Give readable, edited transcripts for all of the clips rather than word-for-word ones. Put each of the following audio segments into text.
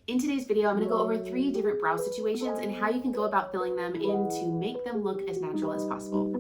In today's video, I'm going to go over 3 different brow situations and how you can go about filling them in to make them look as natural as possible.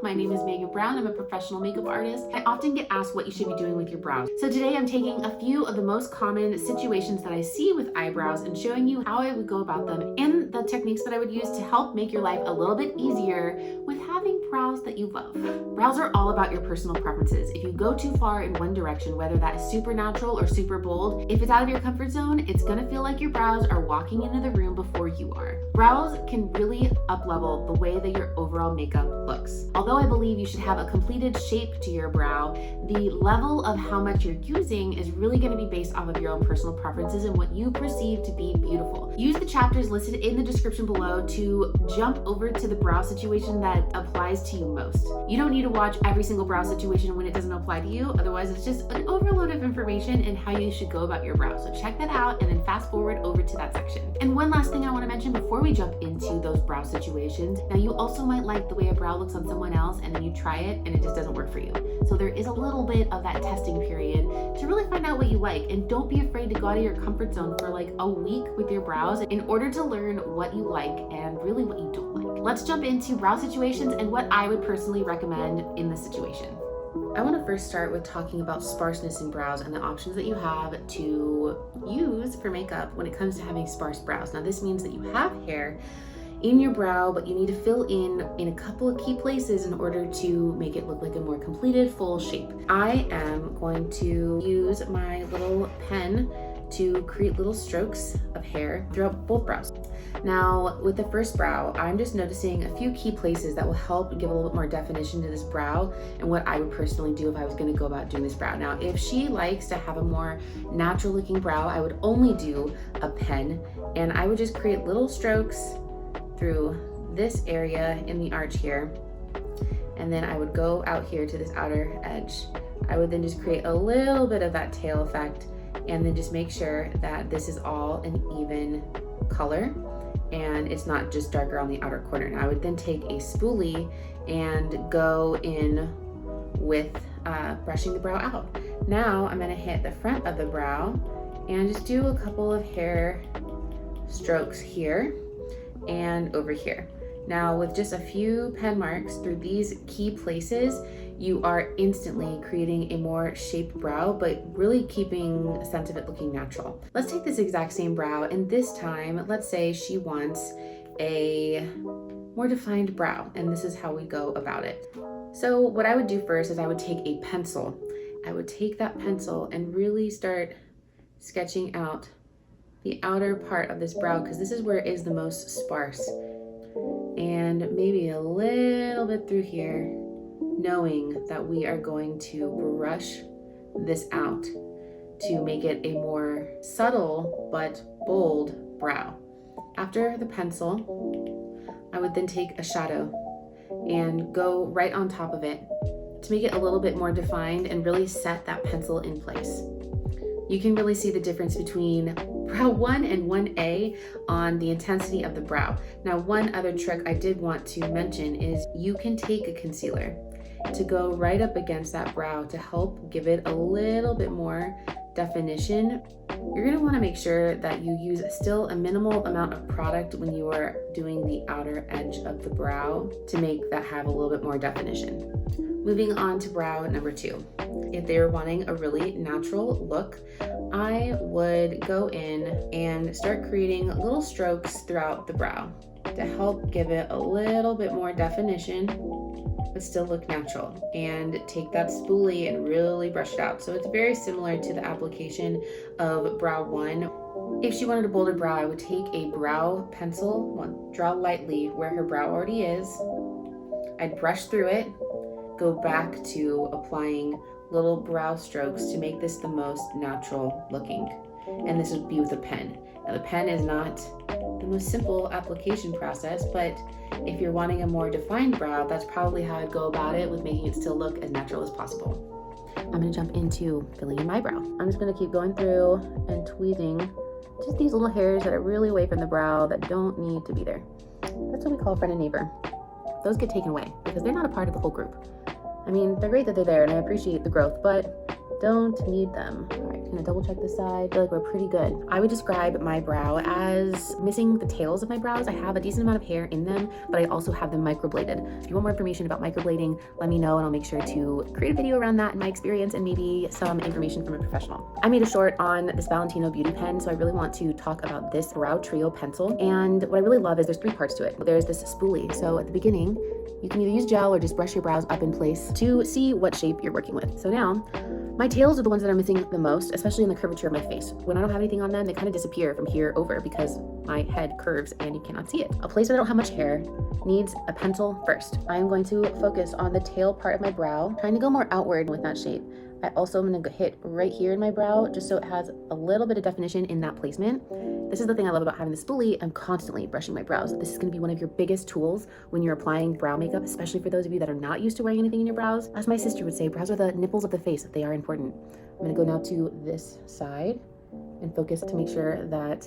My name is Megan Brown. I'm a professional makeup artist. I often get asked what you should be doing with your brows. So today I'm taking a few of the most common situations that I see with eyebrows and showing you how I would go about them and the techniques that I would use to help make your life a little bit easier with having brows that you love. Brows are all about your personal preferences. If you go too far in one direction, whether that is super natural or super bold, if it's out of your comfort zone, it's gonna feel like your brows are walking into the room before you are. Brows can really up-level the way that your overall makeup looks. Although I believe you should have a completed shape to your brow, the level of how much you're using is really going to be based off of your own personal preferences and what you perceive to be beautiful. Use the chapters listed in the description below to jump over to the brow situation that applies to you most. You don't need to watch every single brow situation when it doesn't apply to you, otherwise it's just an overload of information in how you should go about your brow. So check that out and then fast forward over to that section. And one last thing I want to mention before we jump into those brow situations, now you also might like the way a brow looks on someone else and then you try it and it just doesn't work for you. So there is a little bit of that testing period to really find out what you like, and don't be afraid to go out of your comfort zone for like a week with your brows in order to learn what you like and really what you don't like. Let's jump into brow situations and what I would personally recommend in this situation. I want to first start with talking about sparseness in brows and the options that you have to use for makeup when it comes to having sparse brows. Now this means that you have hair in your brow, but you need to fill in a couple of key places in order to make it look like a more completed full shape. I am going to use my little pen to create little strokes of hair throughout both brows. Now with the first brow, I'm just noticing a few key places that will help give a little bit more definition to this brow and what I would personally do if I was going to go about doing this brow. Now if she likes to have a more natural looking brow, I would only do a pen and I would just create little strokes through this area in the arch here, and then I would go out here to this outer edge. I would then just create a little bit of that tail effect and then just make sure that this is all an even color and it's not just darker on the outer corner. Now I would then take a spoolie and go in with brushing the brow out. Now I'm going to hit the front of the brow and just do a couple of hair strokes here and over here. Now with just a few pen marks through these key places, you are instantly creating a more shaped brow, but really keeping a sense of it looking natural. Let's take this exact same brow, and this time, let's say she wants a more defined brow, and this is how we go about it. So what I would do first is I would take a pencil. I would take that pencil and really start sketching out the outer part of this brow, because this is where it is the most sparse, and maybe a little bit through here, knowing that we are going to brush this out to make it a more subtle but bold brow. After the pencil, I would then take a shadow and go right on top of it to make it a little bit more defined and really set that pencil in place. You can really see the difference between brow 1 and 1A on the intensity of the brow. Now, one other trick I did want to mention is you can take a concealer to go right up against that brow to help give it a little bit more definition. You're going to want to make sure that you use still a minimal amount of product when you are doing the outer edge of the brow to make that have a little bit more definition. Moving on to brow number 2. If they were wanting a really natural look, I would go in and start creating little strokes throughout the brow to help give it a little bit more definition but still look natural, and take that spoolie and really brush it out. So it's very similar to the application of brow 1. If she wanted a bolder brow, I would take a brow pencil, draw lightly where her brow already is. I'd brush through it, go back to applying little brow strokes to make this the most natural looking. And this would be with a pen. Now the pen is not the most simple application process, but if you're wanting a more defined brow, that's probably how I'd go about it with making it still look as natural as possible. I'm gonna jump into filling in my brow. I'm just gonna keep going through and tweezing just these little hairs that are really away from the brow that don't need to be there. That's what we call friend and neighbor. Those get taken away because they're not a part of the whole group. I mean, they're great that they're there and I appreciate the growth, but don't need them. All right, gonna double check this side. I feel like we're pretty good. I would describe my brow as missing the tails of my brows. I have a decent amount of hair in them, but I also have them microbladed. If you want more information about microblading, let me know and I'll make sure to create a video around that and my experience and maybe some information from a professional. I made a short on this Valentino beauty pen, so I really want to talk about this Brow Trio pencil. And what I really love is there's 3 parts to it. There's this spoolie. So at the beginning, you can either use gel or just brush your brows up in place to see what shape you're working with. So now, my tails are the ones that are missing the most, especially in the curvature of my face. When I don't have anything on them, they kind of disappear from here over because my head curves and you cannot see it. A place where I don't have much hair needs a pencil first. I am going to focus on the tail part of my brow, trying to go more outward with that shape. I also am going to hit right here in my brow just so it has a little bit of definition in that placement. This is the thing I love about having the spoolie. I'm constantly brushing my brows. This is going to be one of your biggest tools when you're applying brow makeup, especially for those of you that are not used to wearing anything in your brows. As my sister would say, brows are the nipples of the face. They are important. I'm going to go now to this side and focus to make sure that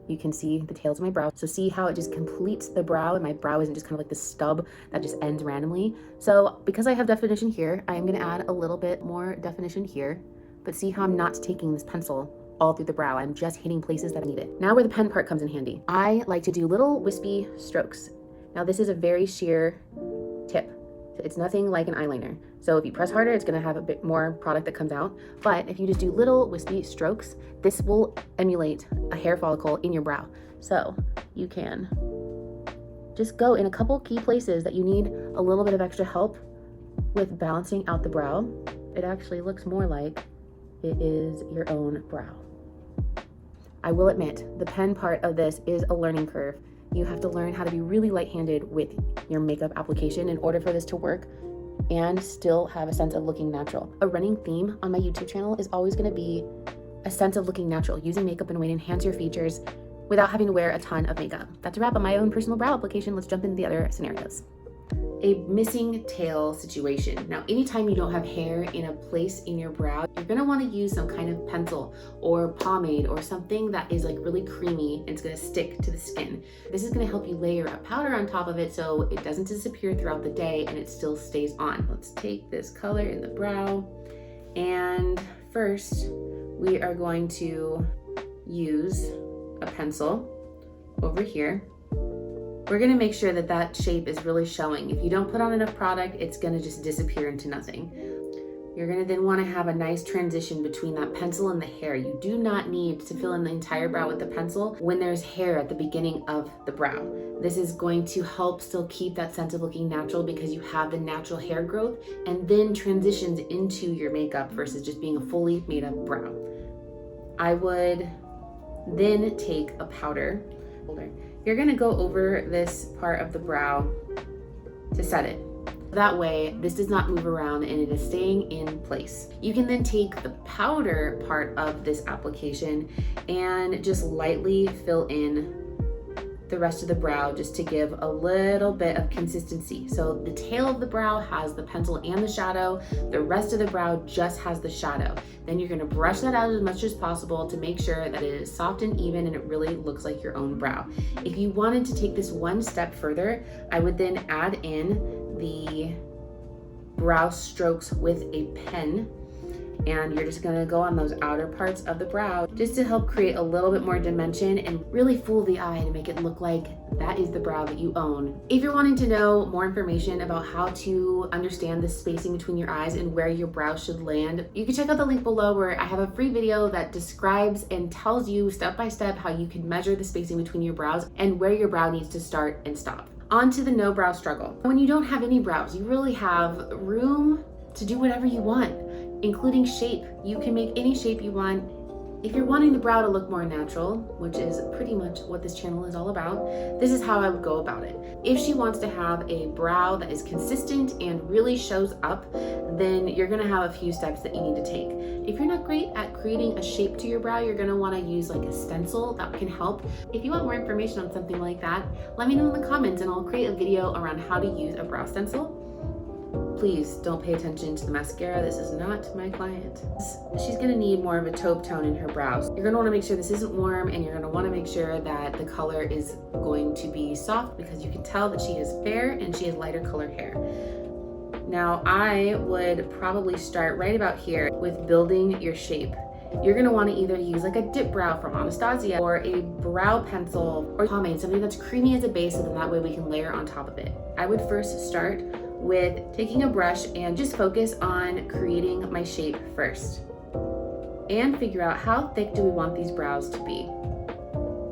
you can see the tails of my brow. So see how it just completes the brow and my brow isn't just kind of like this stub that just ends randomly. So because I have definition here, I'm gonna add a little bit more definition here, but see how I'm not taking this pencil all through the brow. I'm just hitting places that I need it. Now where the pen part comes in handy. I like to do little wispy strokes. Now this is a very sheer tip. It's nothing like an eyeliner. So if you press harder, it's gonna have a bit more product that comes out. But if you just do little wispy strokes, this will emulate a hair follicle in your brow. So you can just go in a couple key places that you need a little bit of extra help with balancing out the brow. It actually looks more like it is your own brow. I will admit, the pen part of this is a learning curve. You have to learn how to be really light-handed with your makeup application in order for this to work and still have a sense of looking natural. A running theme on my YouTube channel is always going to be a sense of looking natural, using makeup in a way to enhance your features without having to wear a ton of makeup. That's a wrap on my own personal brow application. Let's jump into the other scenarios. A missing tail situation. Now, anytime you don't have hair in a place in your brow, you're gonna wanna use some kind of pencil or pomade or something that is like really creamy and it's gonna stick to the skin. This is gonna help you layer a powder on top of it so it doesn't disappear throughout the day and it still stays on. Let's take this color in the brow, and first we are going to use a pencil over here. We're gonna make sure that that shape is really showing. If you don't put on enough product, it's gonna just disappear into nothing. You're gonna then wanna have a nice transition between that pencil and the hair. You do not need to fill in the entire brow with the pencil when there's hair at the beginning of the brow. This is going to help still keep that sense of looking natural because you have the natural hair growth and then transitions into your makeup versus just being a fully made up brow. I would then take a powder. You're gonna go over this part of the brow to set it. That way, this does not move around and it is staying in place. You can then take the powder part of this application and just lightly fill in the rest of the brow just to give a little bit of consistency. So the tail of the brow has the pencil and the shadow. The rest of the brow just has the shadow. Then you're gonna brush that out as much as possible to make sure that it is soft and even and it really looks like your own brow. If you wanted to take this one step further, I would then add in the brow strokes with a pen, and you're just gonna go on those outer parts of the brow just to help create a little bit more dimension and really fool the eye to make it look like that is the brow that you own. If you're wanting to know more information about how to understand the spacing between your eyes and where your brow should land, you can check out the link below where I have a free video that describes and tells you step by step how you can measure the spacing between your brows and where your brow needs to start and stop. On to the no brow struggle. When you don't have any brows, you really have room to do whatever you want, including shape. You can make any shape you want. If you're wanting the brow to look more natural, which is pretty much what this channel is all about, this is how I would go about it. If she wants to have a brow that is consistent and really shows up, then you're gonna have a few steps that you need to take. If you're not great at creating a shape to your brow, you're gonna wanna use like a stencil that can help. If you want more information on something like that, let me know in the comments and I'll create a video around how to use a brow stencil. Please don't pay attention to the mascara. This is not my client. She's gonna need more of a taupe tone in her brows. You're gonna wanna make sure this isn't warm and you're gonna wanna make sure that the color is going to be soft because you can tell that she is fair and she has lighter colored hair. Now, I would probably start right about here with building your shape. You're gonna wanna either use like a dip brow from Anastasia or a brow pencil or pomade, something that's creamy as a base, so then that way we can layer on top of it. I would first start with taking a brush and just focus on creating my shape first. And figure out how thick do we want these brows to be.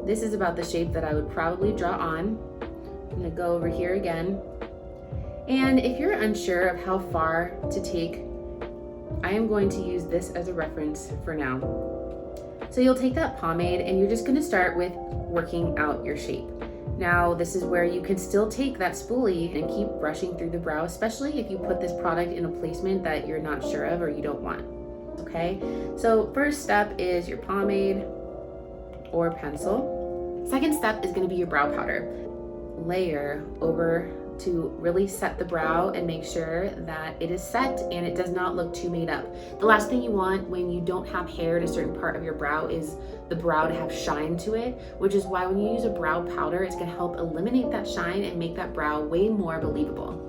This is about the shape that I would probably draw on. I'm gonna go over here again. And if you're unsure of how far to take, I am going to use this as a reference for now. So you'll take that pomade and you're just gonna start with working out your shape. Now, this is where you can still take that spoolie and keep brushing through the brow, especially if you put this product in a placement that you're not sure of or you don't want, okay? So first step is your pomade or pencil. Second step is gonna be your brow powder. Layer over to really set the brow and make sure that it is set and it does not look too made up. The last thing you want when you don't have hair at a certain part of your brow is the brow to have shine to it, which is why when you use a brow powder, it's gonna help eliminate that shine and make that brow way more believable.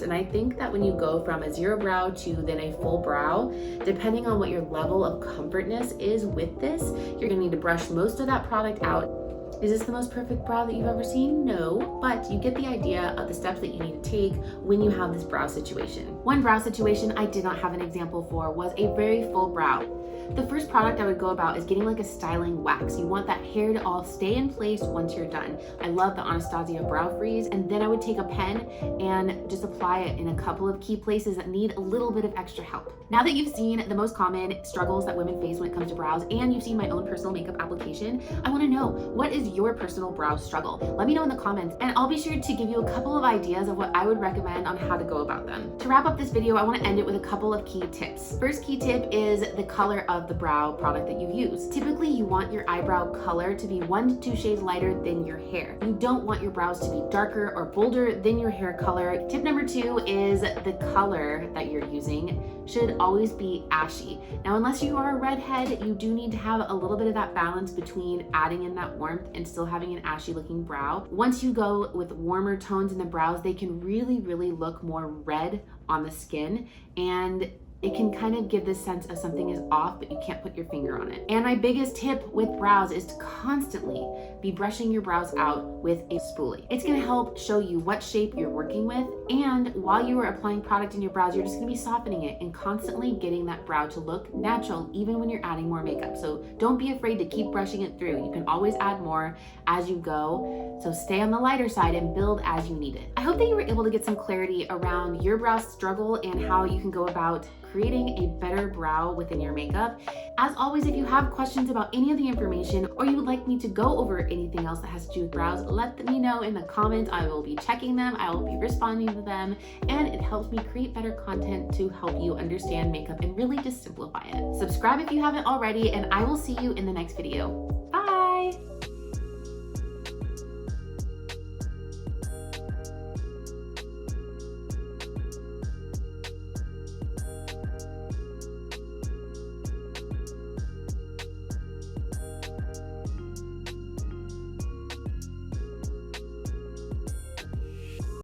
And I think that when you go from a zero brow to then a full brow, depending on what your level of comfortness is with this, you're gonna need to brush most of that product out. Is this the most perfect brow that you've ever seen? No, but you get the idea of the steps that you need to take when you have this brow situation. One brow situation I did not have an example for was a very full brow. The first product I would go about is getting like a styling wax. You want that hair to all stay in place once you're done. I love the Anastasia Brow Freeze, and then I would take a pen and just apply it in a couple of key places that need a little bit of extra help. Now that you've seen the most common struggles that women face when it comes to brows, and you've seen my own personal makeup application, I wanna know, what is your personal brow struggle? Let me know in the comments, and I'll be sure to give you a couple of ideas of what I would recommend on how to go about them. To wrap up this video, I wanna end it with a couple of key tips. First key tip is the color of the brow product that you use. Typically, you want your eyebrow color to be 1 to 2 shades lighter than your hair. You don't want your brows to be darker or bolder than your hair color. Tip number 2 is the color that you're using should always be ashy. Now, unless you are a redhead, you do need to have a little bit of that balance between adding in that warmth and still having an ashy looking brow. Once you go with warmer tones in the brows, they can really look more red on the skin, and it can kind of give this sense of something is off, but you can't put your finger on it. And my biggest tip with brows is to constantly be brushing your brows out with a spoolie. It's gonna help show you what shape you're working with, and while you are applying product in your brows, you're just gonna be softening it and constantly getting that brow to look natural, even when you're adding more makeup. So don't be afraid to keep brushing it through. You can always add more as you go. So stay on the lighter side and build as you need it. I hope that you were able to get some clarity around your brow struggle and how you can go about creating a better brow within your makeup. As always, if you have questions about any of the information or you would like me to go over anything else that has to do with brows, let me know in the comments. I will be checking them, I will be responding to them, and it helps me create better content to help you understand makeup and really just simplify it. Subscribe if you haven't already, and I will see you in the next video.